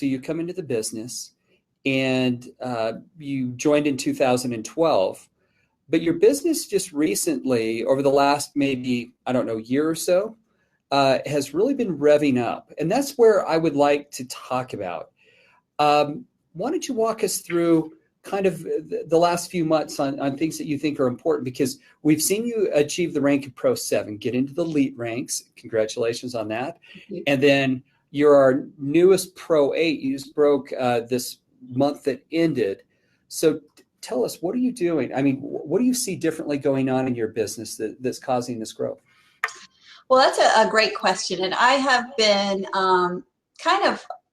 So you come into the business and you joined in 2012, but your business just recently, over the last maybe, I don't know, year or so, has really been revving up. And that's where I would like to talk about. Why don't you walk us through kind of the last few months on things that you think are important, because we've seen you achieve the rank of Pro 7, get into the elite ranks. Congratulations on that. And then you're our newest Pro 8. You just broke this month that ended. So tell us, what are you doing? I mean, what do you see differently going on in your business that's causing this growth? Well, that's a great question. And I have been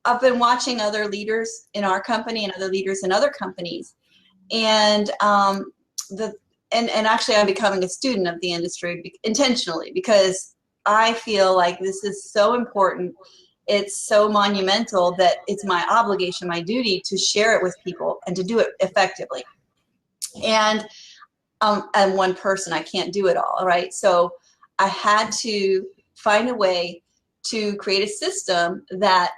I've been watching other leaders in our company and other leaders in other companies. And actually I'm becoming a student of the industry intentionally, because I feel like this is so important. It's so monumental that it's my obligation, my duty to share it with people and to do it effectively. And I'm one person, I can't do it all, right? So I had to find a way to create a system that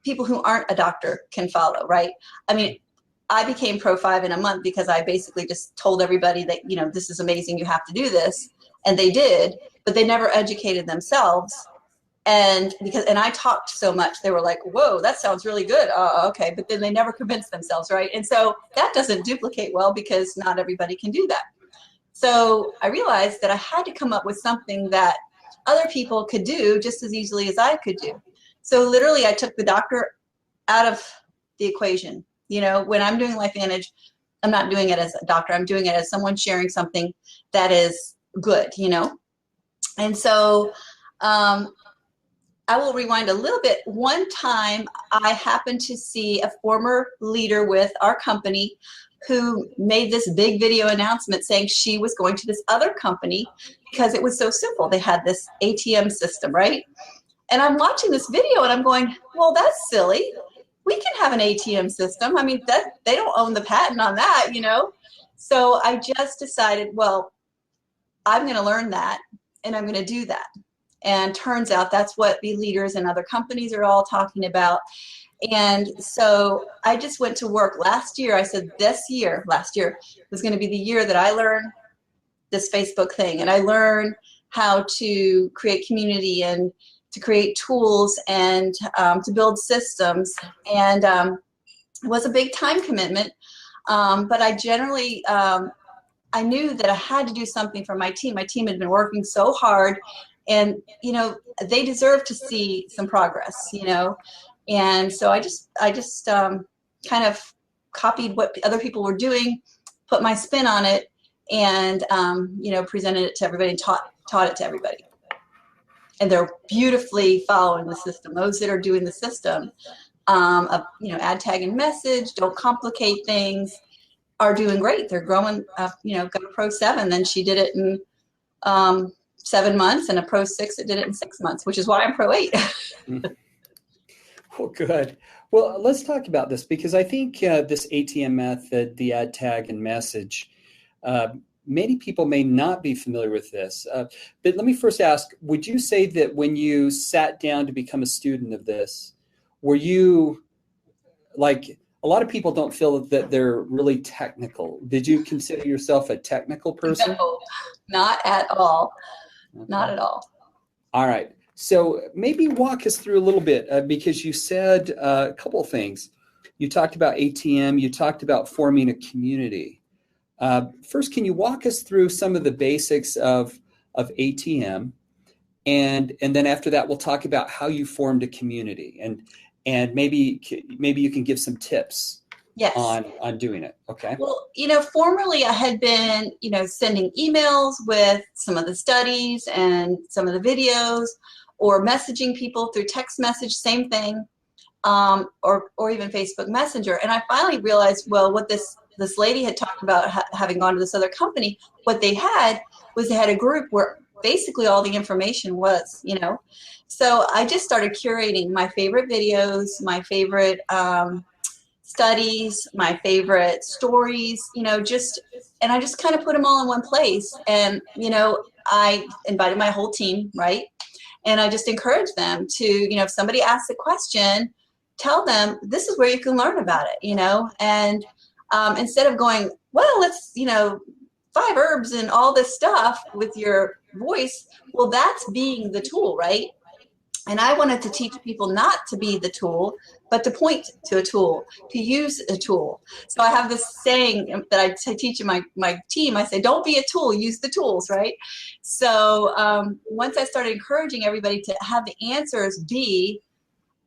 people who aren't a doctor can follow, right? I mean, I became Pro 5 in a month because I basically just told everybody that, you know, this is amazing, you have to do this. And they did, but they never educated themselves. And I talked so much, they were like, whoa, that sounds really good. Okay. But then they never convinced themselves, right? And so that doesn't duplicate well, because not everybody can do that. So I realized that I had to come up with something that other people could do just as easily as I could do. So literally I took the doctor out of the equation. You know, when I'm doing LifeVantage, I'm not doing it as a doctor. I'm doing it as someone sharing something that is good, you know? And so I will rewind a little bit. One time I happened to see a former leader with our company who made this big video announcement saying she was going to this other company because it was so simple. They had this ATM system, right? And I'm watching this video and I'm going, well, that's silly. We can have an ATM system. I mean, they don't own the patent on that, you know? So I just decided, well, I'm going to learn that and I'm going to do that. And turns out that's what the leaders in other companies are all talking about. And so I just went to work last year. I said last year was going to be the year that I learned this Facebook thing. And I learned how to create community and to create tools and to build systems. And it was a big time commitment. But I generally, I knew that I had to do something for my team. My team had been working so hard, and, you know, they deserve to see some progress, you know? And so I just kind of copied what other people were doing, put my spin on it, and, you know, presented it to everybody and taught it to everybody. And they're beautifully following the system. Those that are doing the system of, you know, add, tag, and message, don't complicate things, are doing great. They're growing, you know, got a Pro 7, then she did it in 7 months, and a Pro 6 that did it in 6 months, which is why I'm Pro 8. Well, good. Well, let's talk about this, because I think this ATM method, the add, tag, and message, many people may not be familiar with this. But let me first ask, would you say that when you sat down to become a student of this, were you, like, a lot of people don't feel that they're really technical. Did you consider yourself a technical person? No, not at all. Okay. Not at all. All right. So maybe walk us through a little bit, because you said a couple of things. You talked about ATM. You talked about forming a community. First, can you walk us through some of the basics of ATM, and then after that, we'll talk about how you formed a community, and maybe you can give some tips. Yes. on doing it. Okay. Well, you know, formerly I had been, you know, sending emails with some of the studies and some of the videos, or messaging people through text message, same thing, or even Facebook Messenger. And I finally realized, well, what this lady had talked about, having gone to this other company, what they had was they had a group where basically all the information was, you know. So I just started curating my favorite videos, my favorite studies, my favorite stories, you know, and I just kind of put them all in one place. And, you know, I invited my whole team, right? And I just encouraged them to, you know, if somebody asks a question, tell them this is where you can learn about it, and instead of going, well, let's, 5 herbs and all this stuff with your voice. Well, that's being the tool, right? And I wanted to teach people not to be the tool, but to point to a tool, to use a tool. So I have this saying that I teach in my team. I say, don't be a tool, use the tools, right? So once I started encouraging everybody to have the answers be,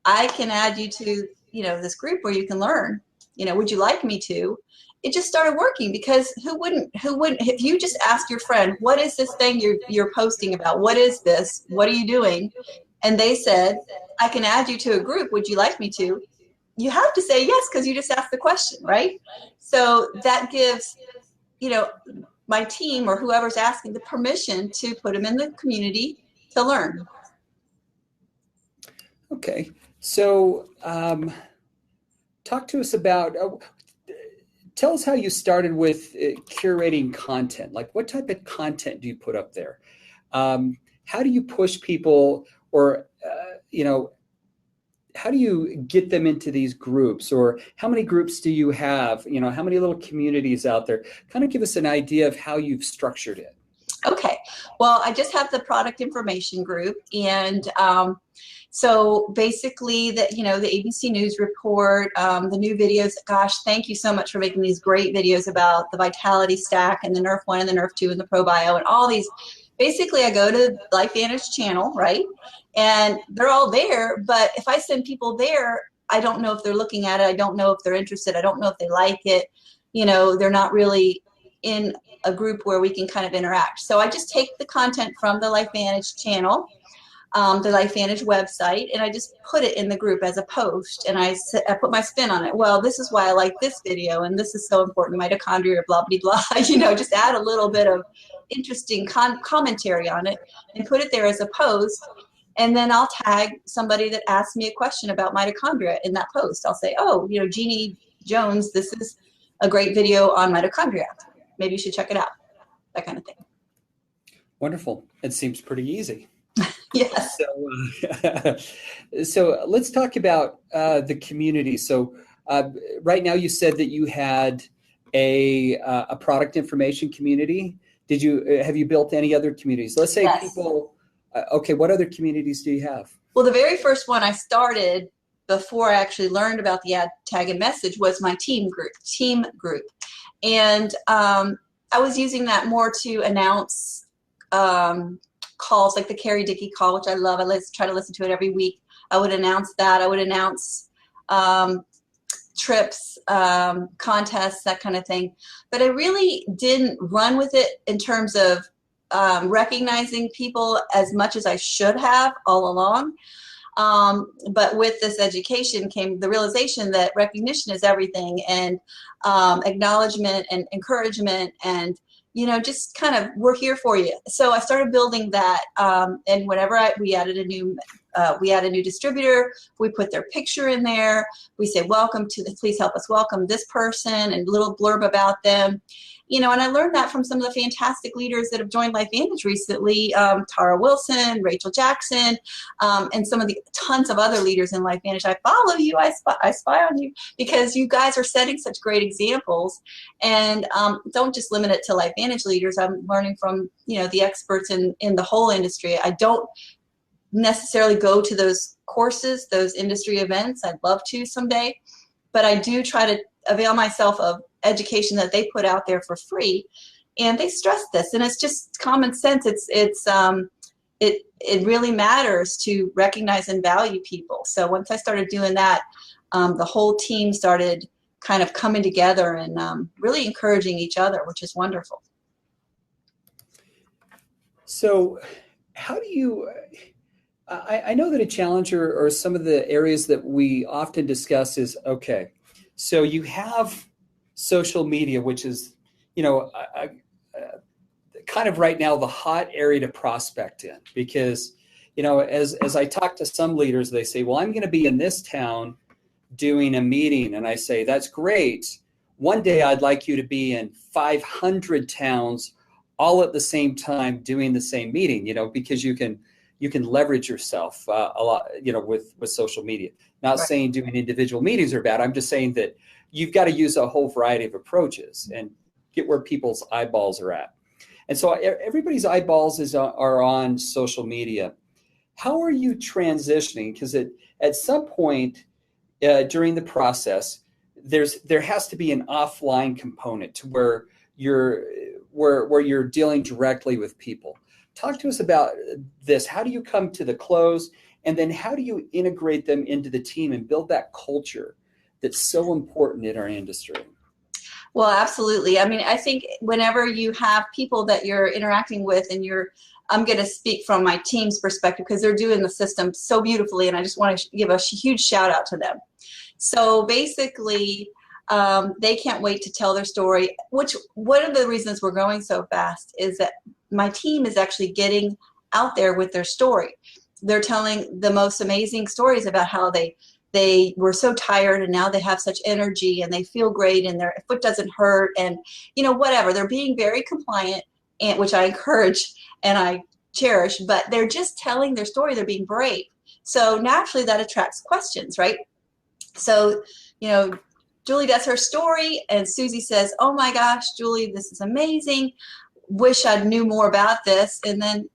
I can add you to, this group where you can learn, would you like me to? It just started working, because who wouldn't, if you just ask your friend, what is this thing you're posting about? What is this? What are you doing? And they said, I can add you to a group. Would you like me to? You have to say yes, because you just asked the question, right? So that gives, my team or whoever's asking the permission to put them in the community to learn. Okay. So talk to us about, tell us how you started with curating content. Like, what type of content do you put up there? How do you push people, or, how do you get them into these groups, or how many groups do you have? How many little communities out there? Kind of give us an idea of how you've structured it. Okay. Well, I just have the product information group, and so basically the ABC News report, the new videos. Gosh, thank you so much for making these great videos about the Vitality Stack and the Nerf 1 and the Nerf 2 and the ProBio and all these. Basically, I go to LifeVantage channel, right? And they're all there, but if I send people there, I don't know if they're looking at it. I don't know if they're interested. I don't know if they like it. They're not really in a group where we can kind of interact. So I just take the content from the LifeVantage channel, the LifeVantage website, and I just put it in the group as a post, and I put my spin on it. Well, this is why I like this video, and this is so important, mitochondria, blah, blah, blah. Just add a little bit of interesting commentary on it and put it there as a post. And then I'll tag somebody that asks me a question about mitochondria in that post. I'll say, oh, Jeannie Jones, this is a great video on mitochondria. Maybe you should check it out. That kind of thing. Wonderful. It seems pretty easy. Yes. So let's talk about the community. So right now you said that you had a product information community. Have you built any other communities? Let's say yes. People, okay, what other communities do you have? Well, the very first one I started before I actually learned about the ad tag and message was my team group. And I was using that more to announce calls, like the Carrie Dickey call, which I love. I try to listen to it every week. I would announce that. I would announce trips, contests, that kind of thing. But I really didn't run with it in terms of recognizing people as much as I should have all along. But with this education came the realization that recognition is everything, and acknowledgement and encouragement, and just kind of, we're here for you. So I started building that, and whenever we added a new distributor, we put their picture in there. We say, please help us welcome this person, and a little blurb about them. And I learned that from some of the fantastic leaders that have joined LifeVantage recently, Tara Wilson, Rachel Jackson, and some of the tons of other leaders in LifeVantage. I follow you, I spy on you, because you guys are setting such great examples. And don't just limit it to LifeVantage leaders. I'm learning from, the experts in the whole industry. I don't necessarily go to those courses, those industry events. I'd love to someday, but I do try to avail myself of education that they put out there for free, and they stress this, and it's just common sense. It really matters to recognize and value people. So once I started doing that, the whole team started kind of coming together and really encouraging each other, which is wonderful. So how do you, I know that a challenge or some of the areas that we often discuss is, okay, so you have social media, which is, kind of right now the hot area to prospect in, because, as I talk to some leaders, they say, well, I'm going to be in this town doing a meeting. And I say, that's great. One day I'd like you to be in 500 towns all at the same time doing the same meeting, because you can leverage yourself a lot, with social media. Not Right. saying doing individual meetings are bad. I'm just saying that you've got to use a whole variety of approaches and get where people's eyeballs are at. And so everybody's eyeballs are on social media. How are you transitioning? Because at some point during the process, there has to be an offline component to where you're dealing directly with people. Talk to us about this. How do you come to the close? And then how do you integrate them into the team and build that culture that's so important in our industry? Well, absolutely. I mean, I think whenever you have people that you're interacting with and I'm going to speak from my team's perspective because they're doing the system so beautifully, and I just want to give a huge shout out to them. So basically, they can't wait to tell their story, which one of the reasons we're going so fast is that my team is actually getting out there with their story. They're telling the most amazing stories about how they were so tired and now they have such energy and they feel great and their foot doesn't hurt and whatever. They're being very compliant, and which I encourage and I cherish, but they're just telling their story. They're being brave. So naturally that attracts questions, right? So, Julie does her story and Susie says, "Oh my gosh, Julie, this is amazing. Wish I knew more about this." And then,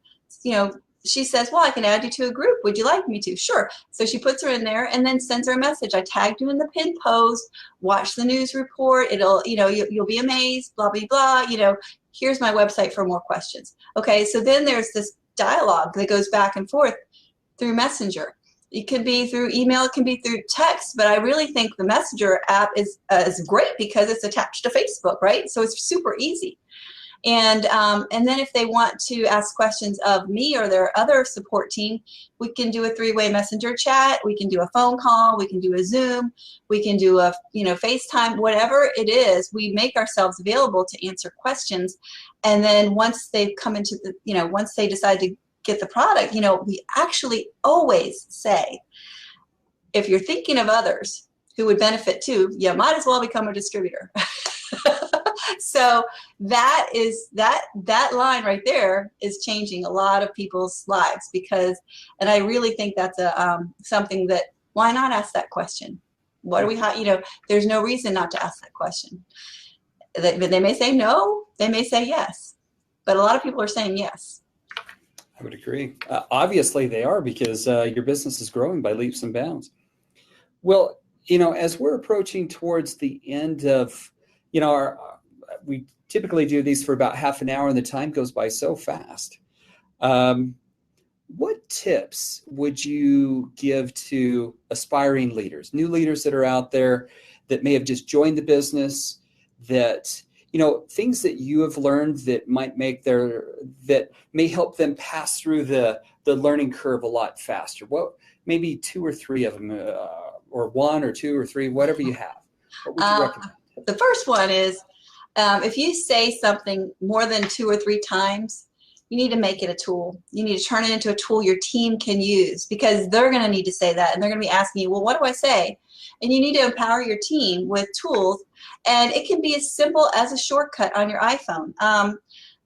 she says, "Well, I can add you to a group. Would you like me to?" Sure. So she puts her in there and then sends her a message. "I tagged you in the pinned post. Watch the news report. It'll, you'll be amazed, blah, blah, blah. Here's my website for more questions." Okay. So then there's this dialogue that goes back and forth through Messenger. It could be through email, it can be through text, but I really think the Messenger app is great because it's attached to Facebook, right? So it's super easy. And then if they want to ask questions of me or their other support team, we can do a three-way Messenger chat. We can do a phone call. We can do a Zoom. We can do a FaceTime. Whatever it is, we make ourselves available to answer questions. And then once they've come into once they decide to get the product, we actually always say, if you're thinking of others who would benefit too, you might as well become a distributor. So that line right there is changing a lot of people's lives and I really think that's something that, why not ask that question? What do we there's no reason not to ask that question. They may say no, they may say yes, but a lot of people are saying yes. I would agree. Obviously they are, because your business is growing by leaps and bounds. Well, as we're approaching towards the end of, we typically do these for about half an hour and the time goes by so fast. What tips would you give to aspiring leaders, new leaders that are out there that may have just joined the business, that, things that you have learned that that may help them pass through the learning curve a lot faster? What, maybe two or three of them, or one or two or three, whatever you have. What would you recommend? The first one is, if you say something more than 2 or 3 times, you need to make it a tool. You need to turn it into a tool your team can use, because they're going to need to say that, and they're going to be asking you, well, what do I say? And you need to empower your team with tools, and it can be as simple as a shortcut on your iPhone.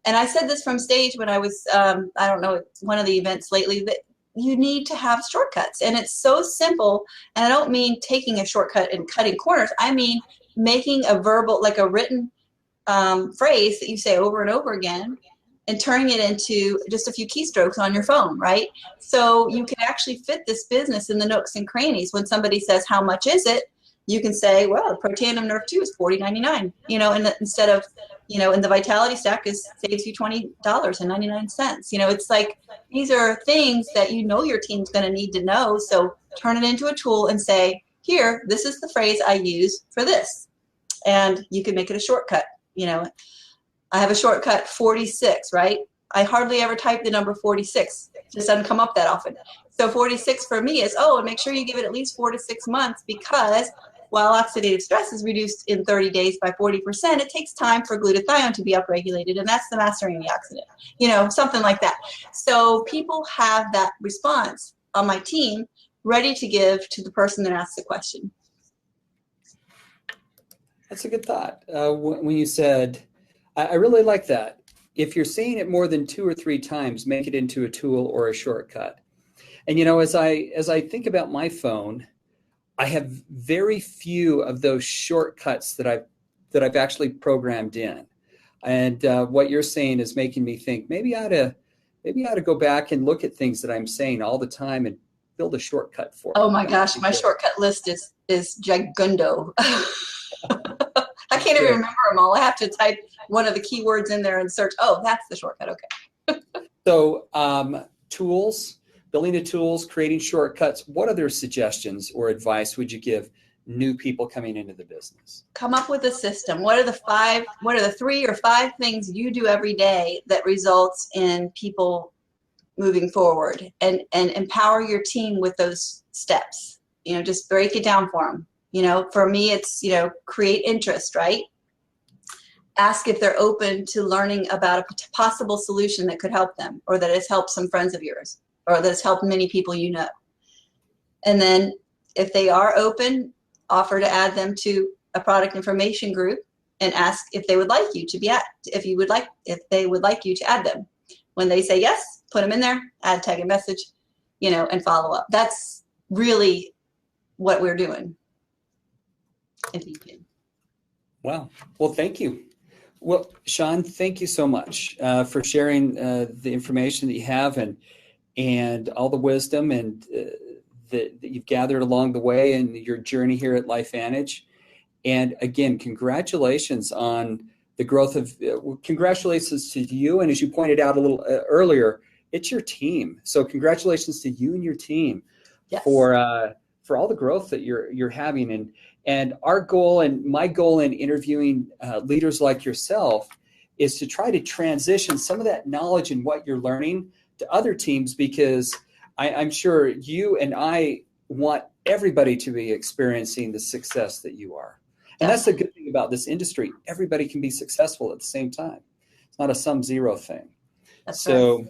And I said this from stage when I was, I don't know, one of the events lately, that you need to have shortcuts, and it's so simple. And I don't mean taking a shortcut and cutting corners. I mean making a verbal, like a written phrase that you say over and over again, and turning it into just a few keystrokes on your phone, right? So you can actually fit this business in the nooks and crannies. When somebody says, "How much is it?" you can say, "Well, the Pro Tandem Nerve 2 is $40.99." Instead of, and the Vitality Stack saves you $20.99. It's like, these are things that your team's going to need to know. So turn it into a tool and say, "Here, this is the phrase I use for this," and you can make it a shortcut. I have a shortcut 46, right? I hardly ever type the number 46. It just doesn't come up that often. So 46 for me is, and make sure you give it at least 4 to 6 months, because while oxidative stress is reduced in 30 days by 40%, it takes time for glutathione to be upregulated, and that's the master antioxidant, something like that. So people have that response on my team ready to give to the person that asks the question. That's a good thought. When you said, I really like that. If you're saying it more than 2 or 3 times, make it into a tool or a shortcut. And as I think about my phone, I have very few of those shortcuts that I've actually programmed in. And what you're saying is making me think maybe I ought to go back and look at things that I'm saying all the time and build a shortcut for Oh them. my gosh, my shortcut list is gigundo. I can't even remember them all. I have to type one of the keywords in there and search. Oh, that's the shortcut. Okay. So tools, building the tools, creating shortcuts. What other suggestions or advice would you give new people coming into the business? Come up with a system. What are the 3 or 5 things you do every day that results in people moving forward, and empower your team with those steps? Just break it down for them. For me, it's, create interest, right? Ask if they're open to learning about a possible solution that could help them, or that has helped some friends of yours, or that has helped many people you know. And then if they are open, offer to add them to a product information group and ask if they would like you to be if they would like you to add them. When they say yes, put them in there, add tag and message, and follow up. That's really what we're doing. If you can. Wow. Well, thank you. Well, Sean, thank you so much for sharing the information that you have and all the wisdom and that you've gathered along the way in your journey here at LifeVantage. And again, congratulations on the growth of, congratulations to you. And as you pointed out a little earlier, it's your team. So congratulations to you and your team. Yes. For all the growth that you're having. And our goal, and my goal in interviewing leaders like yourself, is to try to transition some of that knowledge and what you're learning to other teams, because I'm sure you and I want everybody to be experiencing the success that you are. And that's the good thing about this industry. Everybody can be successful at the same time. It's not a sum zero thing. That's so right.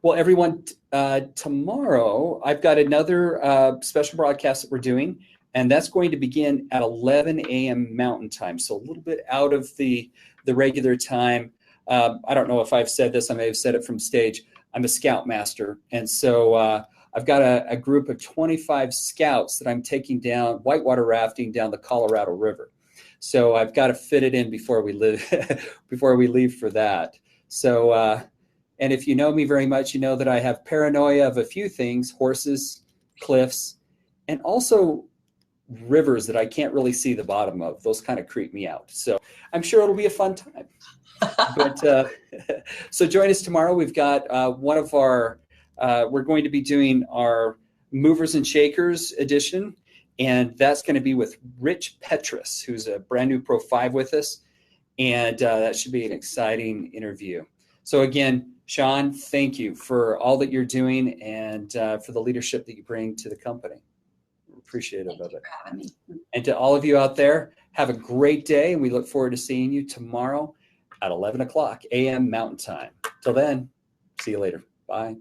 Well, everyone, tomorrow I've got another special broadcast that we're doing, and that's going to begin at 11 a.m. Mountain Time, so a little bit out of the regular time. I don't know if I've said this. I may have said it from stage. I'm a scoutmaster, and so I've got a group of 25 scouts that I'm taking down whitewater rafting down the Colorado River. So I've got to fit it in before we leave for that. So. And if you know me very much, you know that I have paranoia of a few things: horses, cliffs, and also rivers that I can't really see the bottom of. Those kind of creep me out. So I'm sure it'll be a fun time. But so join us tomorrow. We've got one of our, we're going to be doing our Movers and Shakers edition, and that's going to be with Rich Petrus, who's a brand new Pro 5 with us. And that should be an exciting interview. So again, Sean, thank you for all that you're doing and for the leadership that you bring to the company. Appreciative of it. Thank you for having me. And to all of you out there, have a great day, and we look forward to seeing you tomorrow at 11 o'clock a.m. Mountain Time. Till then, see you later. Bye.